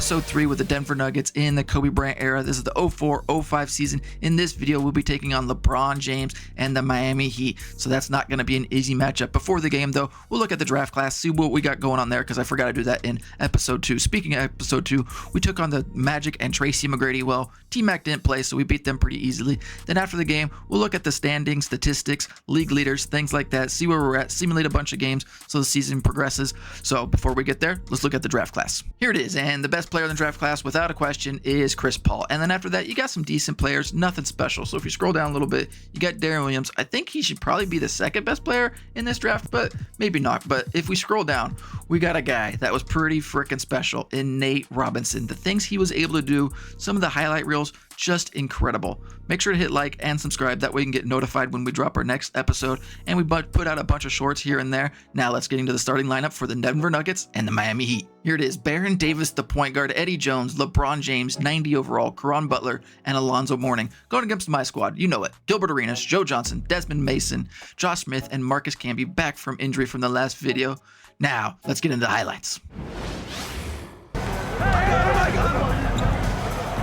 episode 3 with the Denver Nuggets in the Kobe Bryant era. This is the 04-05 season. In this video, we'll be taking on LeBron James and the Miami Heat, so that's not going to be an easy matchup. Before the game, though, we'll look at the draft class, see what we got going on there, because I forgot to do that in episode 2. Speaking of episode 2, we took on the Magic and Tracy McGrady. Well, T-Mac didn't play, so we beat them pretty easily. Then after the game, we'll look at the standings, statistics, league leaders, things like that, see where we're at, simulate a bunch of games so the season progresses. So before we get there, let's look at the draft class. Here it is, and the best player in the draft class, without a question, is Chris Paul. And then after that, you got some decent players, nothing special. So if you scroll down a little bit, you got Darren Williams. I think he should probably be the second best player in this draft, but maybe not. But if we scroll down, we got a guy that was pretty freaking special in Nate Robinson. The things he was able to do, some of the highlight reels, just incredible. Make sure to hit like and subscribe, that way you can get notified when we drop our next episode. And we put out a bunch of shorts here and there. Now let's get into the starting lineup for the Denver Nuggets and the Miami Heat. Here it is: Baron Davis, the point guard; Eddie Jones, LeBron James, 90 overall, Caron Butler, and Alonzo Mourning. Going against my squad, you know it: Gilbert Arenas, Joe Johnson, Desmond Mason, Josh Smith, and Marcus Camby, back from injury from the last video. Now let's get into the highlights.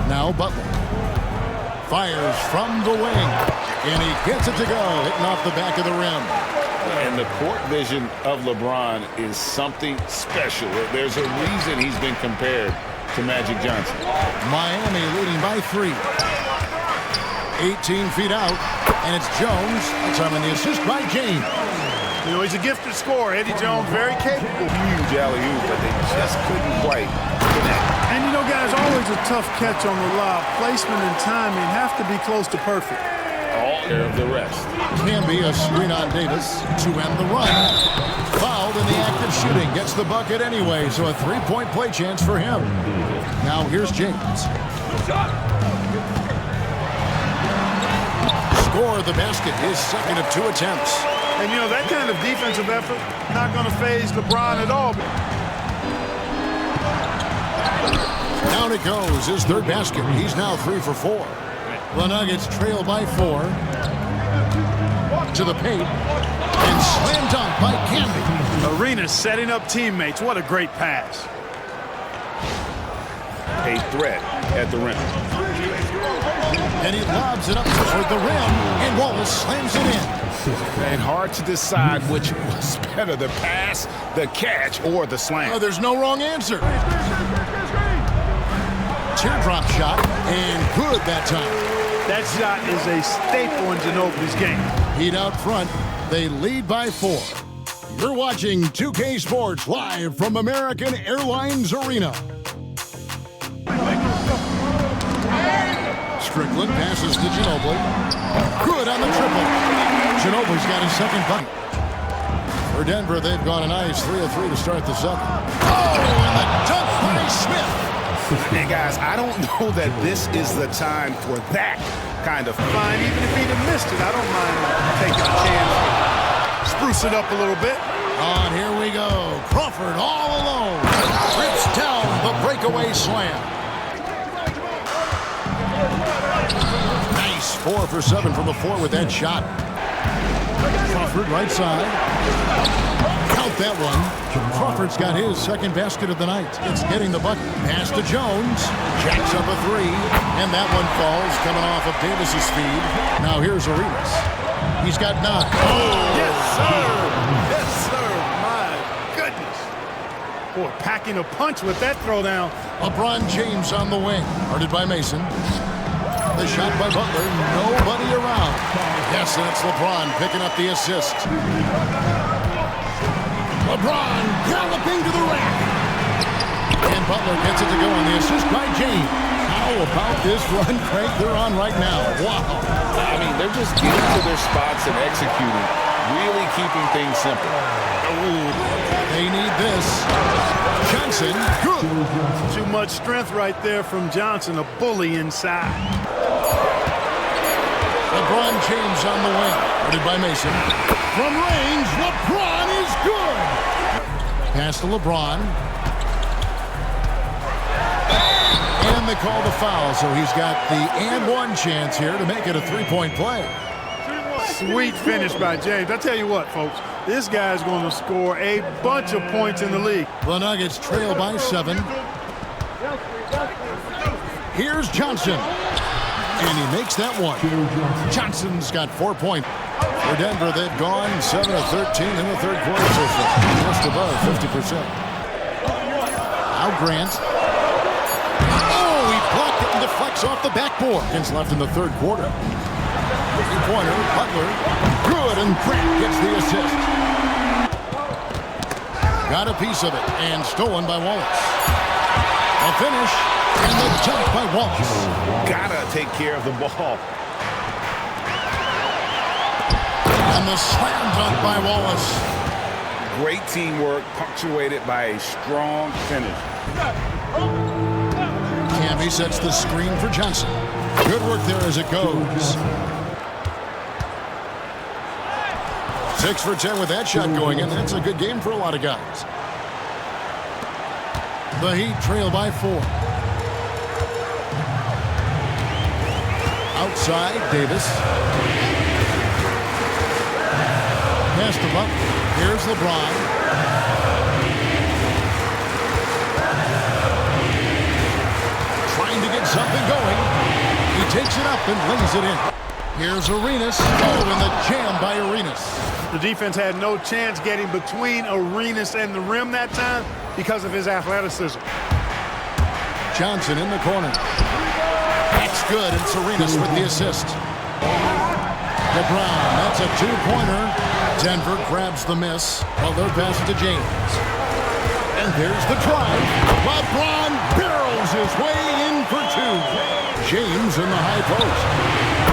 Now Butler fires from the wing, and he gets it to go, hitting off the back of the rim. And the court vision of LeBron is something special. There's a reason he's been compared to Magic Johnson. Miami leading by 3. 18 feet out, and it's Jones. It's on the assist by James. You know, he's a gifted scorer. Eddie Jones, very capable. Huge alley-oop, but they just couldn't quite connect. And you know, guys, always a tough catch on the lob. Placement and timing have to be close to perfect. All care of the rest. Camby, a screen on Davis to end the run. Fouled in the act of shooting. Gets the bucket anyway, so a 3-point play chance for him. Now here's James. Score the basket, his second of 2 attempts. And, you know, that kind of defensive effort not going to faze LeBron at all. Down it goes, his third basket. He's now 3 for 4. The Nuggets trail by 4. To the paint. And slam dunk by Camby. Arenas setting up teammates. What a great pass. A threat at the rim. And he lobs it up toward the rim, and Wallace slams it in. And hard to decide which was better, the pass, the catch, or the slam. Oh, there's no wrong answer. Teardrop shot, and good that time. That shot is a staple in Ginobili's game. Heat out front. They lead by 4. You're watching 2K Sports live from American Airlines Arena. Strickland passes to Ginobili. Good on the triple. Ginobili's got his second bucket. For Denver, they've gone a nice 3 of 3 to start the second. Oh, and the dunk by Smith. And guys, I don't know that this is the time for that kind of fine. Even if he'd have missed it, I don't mind taking a chance. Spruce it up a little bit. On here we go. Crawford all alone. Rips down the breakaway slam. Nice 4 for 7 from the floor with that shot. Crawford right side. Count that one. Crawford's got his second basket of the night. It's getting the bucket. Pass to Jones. Jacks up a 3. And that one falls, coming off of Davis's feed. Now here's Arenas. He's got 9. Oh, yes, sir. Yes, sir. My goodness. Boy, packing a punch with that throwdown. LeBron James on the wing. Guarded by Mason. The shot by Butler. Nobody around. Yes, and it's LeBron picking up the assist. LeBron galloping to the rack. And Butler gets it to go on the assist by James. How about this run crank they're on right now? Wow. I mean, they're just getting to their spots and executing, really keeping things simple. They need this. Johnson, good. Too much strength right there from Johnson, a bully inside. LeBron James on the wing, guarded by Mason. From range, LeBron is good. Pass to LeBron. And they call the foul, so he's got the and one chance here to make it a 3-point play. Sweet finish by James. I tell you what, folks, this guy's going to score a bunch of points in the league. The Nuggets trail by 7. Here's Johnson. And he makes that one. Johnson's got 4 points. For Denver, they've gone 7 of 13 in the third quarter so far. Just above 50%. Now Grant. Oh, he blocked it and deflects off the backboard. Seconds left in the third quarter. Three-pointer, Butler. Good, and Grant gets the assist. Got a piece of it, and stolen by Wallace. A finish, and the jump by Wallace. Gotta take care of the ball. And the slam dunk by Wallace. Great teamwork, punctuated by a strong finish. Camby sets the screen for Johnson. Good work there as it goes. 6 for 10 with that shot going in. That's a good game for a lot of guys. The Heat trail by 4. Outside, Davis. Pass to Buck. Here's LeBron. Trying to get something going. He takes it up and lays it in. Here's Arenas. Oh, and the jam by Arenas. The defense had no chance getting between Arenas and the rim that time because of his athleticism. Johnson in the corner. That's good, and Arenas with the assist. Lebron, that's a two-pointer. Denver grabs the miss. Butler pass to James. And there's the drive. LeBron barrels his way in for 2. James in the high post.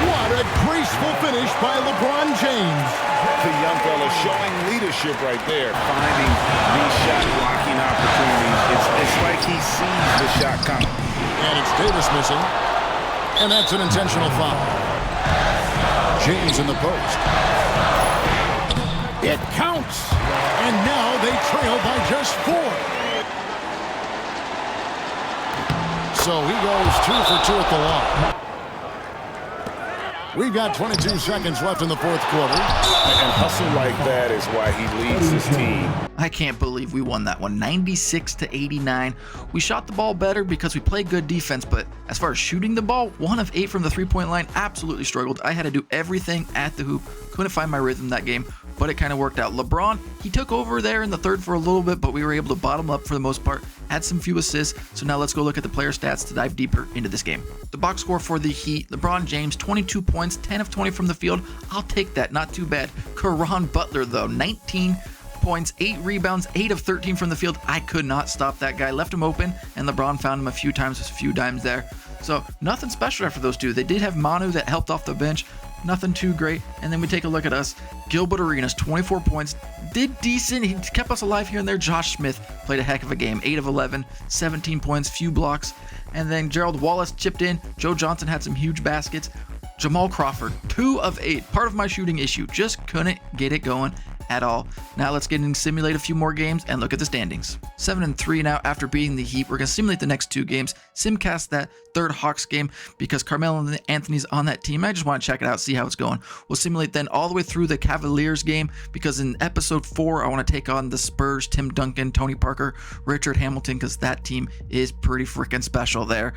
What a graceful finish by LeBron James. The young fella showing leadership right there, finding these shot blocking opportunities. It's like he sees the shot coming. And it's Davis missing. And that's an intentional foul. James in the post. It counts. And now they trail by just 4. So he goes 2 for 2 at the line. We've got 22 seconds left in the fourth quarter. And hustle like that is why he leads his team. I can't believe we won that one, 96-89. We shot the ball better because we played good defense, but as far as shooting the ball, 1 of 8 from the three-point line, absolutely struggled. I had to do everything at the hoop. Couldn't find my rhythm that game, but it kind of worked out. LeBron, he took over there in the third for a little bit, but we were able to bottom up for the most part. Had some few assists, so now let's go look at the player stats to dive deeper into this game. The box score for the Heat, LeBron James, 22 points, 10 of 20 from the field. I'll take that, not too bad. Caron Butler, though, 19 points, 8 rebounds, 8 of 13 from the field. I could not stop that guy. Left him open, and LeBron found him a few times, a few dimes there. So nothing special after those two. They did have Manu that helped off the bench. Nothing too great. And then we take a look at us. Gilbert Arenas, 24 points. Did decent. He kept us alive here and there. Josh Smith played a heck of a game. 8 of 11, 17 points, few blocks. And then Gerald Wallace chipped in. Joe Johnson had some huge baskets. Jamal Crawford, 2 of 8. Part of my shooting issue. Just couldn't get it going at all. Now let's get in and simulate a few more games and look at the standings. 7-3 now after beating the Heat. We're going to simulate the next 2 games. Simcast that third Hawks game because Carmelo Anthony's on that team. I just want to check it out, see how it's going. We'll simulate then all the way through the Cavaliers game because in episode 4, I want to take on the Spurs, Tim Duncan, Tony Parker, Richard Hamilton, because that team is pretty freaking special there.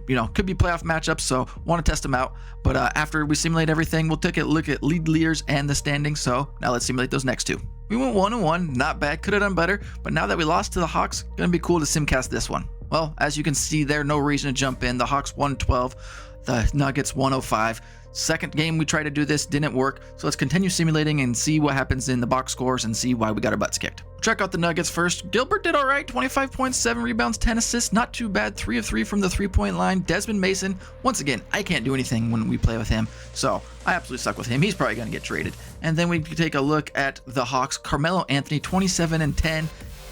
You know, could be playoff matchups, so want to test them out. But after we simulate everything, we'll take a look at lead leaders and the standings. So now let's simulate those next 2. We went 1-1, not bad, could have done better, but now that we lost to the Hawks, gonna be cool to simcast this one. Well, as you can see there, no reason to jump in. The Hawks 112, the Nuggets 105. Second game we tried to do this, didn't work, so let's continue simulating and see what happens in the box scores and see why we got our butts kicked. Check out the Nuggets first. Gilbert did all right, 25 points, 7 rebounds, 10 assists, not too bad, 3 of 3 from the three-point line. Desmond Mason, once again, I can't do anything when we play with him, so I absolutely suck with him. He's probably going to get traded. And then we take a look at the Hawks. Carmelo Anthony, 27 and 10.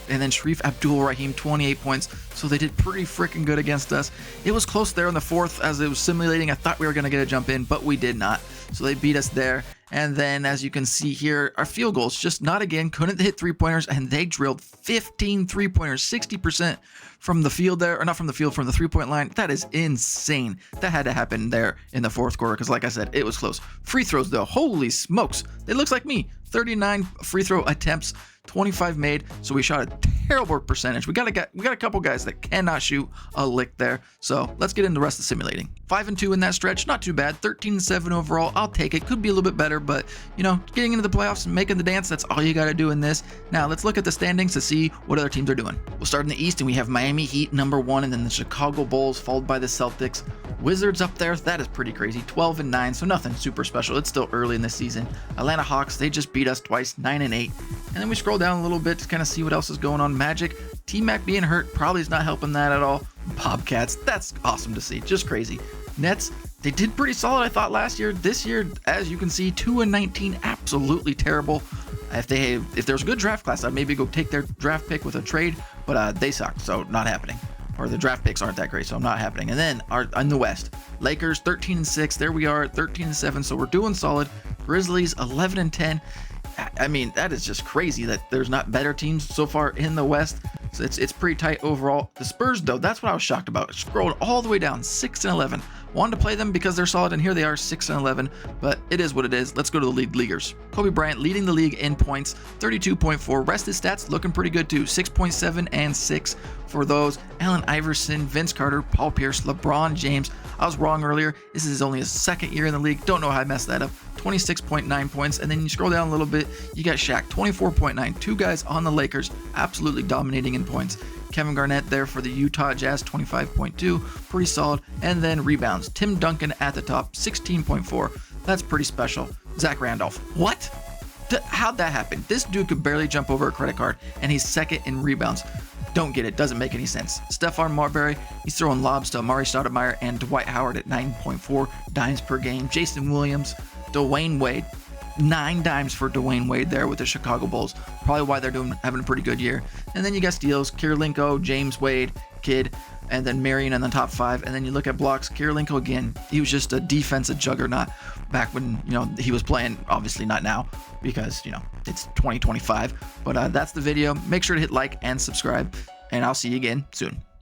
And then Sharif Abdul-Rahim, 28 points. So they did pretty freaking good against us. It was close there in the fourth as it was simulating. I thought we were going to get a jump in, but we did not. So they beat us there. And then as you can see here, our field goals just not again, couldn't hit 3-pointers, and they drilled 15 3-pointers, 60% from the field there, or not from the field, from the three-point line. That is insane. That had to happen there in the fourth quarter because, like I said, it was close. Free throws, though, holy smokes. It looks like me. 39 free throw attempts, 25 made, so we shot a terrible percentage. We got a couple guys that cannot shoot a lick there. So let's get into the rest of simulating. 5-2 in that stretch, not too bad. 13-7 overall, I'll take it. Could be a little bit better, but you know, getting into the playoffs and making the dance, that's all you got to do in this. Now let's look at the standings to see what other teams are doing. We'll start in the East, and we have Miami Heat number 1, and then the Chicago Bulls followed by the Celtics. Wizards up there, that is pretty crazy. 12-9, so nothing super special. It's still early in the season. Atlanta Hawks, they just beat us twice, 9-8. And then we scroll down a little bit to kind of see what else is going on. Magic, T-Mac being hurt probably is not helping that at all. Bobcats, that's awesome to see, just crazy. Nets, they did pretty solid, I thought, last year. This year, as you can see, 2-19, absolutely terrible. If there's a good draft class, I'd maybe go take their draft pick with a trade, but they suck, so not happening. Or the draft picks aren't that great, so not happening. And then in the West, Lakers 13-6. There we are at 13-7, so we're doing solid. Grizzlies 11-10. I mean, that is just crazy that there's not better teams so far in the West. So it's pretty tight overall. The Spurs, though, that's what I was shocked about. Scrolling all the way down, 6-11. Wanted to play them because they're solid, and here they are, 6-11. But it is what it is. Let's go to the leaguers. Kobe Bryant leading the league in points, 32.4. Rest of his stats looking pretty good too, 6.7 and 6 for those. Allen Iverson, Vince Carter, Paul Pierce, LeBron James. I was wrong earlier. This is only his second year in the league. Don't know how I messed that up. 26.9 points. And then you scroll down a little bit, you got Shaq, 24.9. Two guys on the Lakers, absolutely dominating in points. Kevin Garnett there for the Utah Jazz, 25.2, pretty solid. And then rebounds, Tim Duncan at the top, 16.4. That's pretty special. Zach Randolph, what? How'd that happen? This dude could barely jump over a credit card, and he's second in rebounds. Don't get it. Doesn't make any sense. Stephon Marbury, he's throwing lobs to Amari Stoudemire and Dwight Howard at 9.4 dimes per game. Jason Williams, Dwayne Wade, 9 dimes for Dwayne Wade there with the Chicago Bulls. Probably why they're having a pretty good year. And then you got steals, Kirilenko, James Wade, Kidd, and then Marion in the top 5. And then you look at blocks, Kirilenko again. He was just a defensive juggernaut back when, he was playing. Obviously not now because, it's 2025. But that's the video. Make sure to hit like and subscribe, and I'll see you again soon.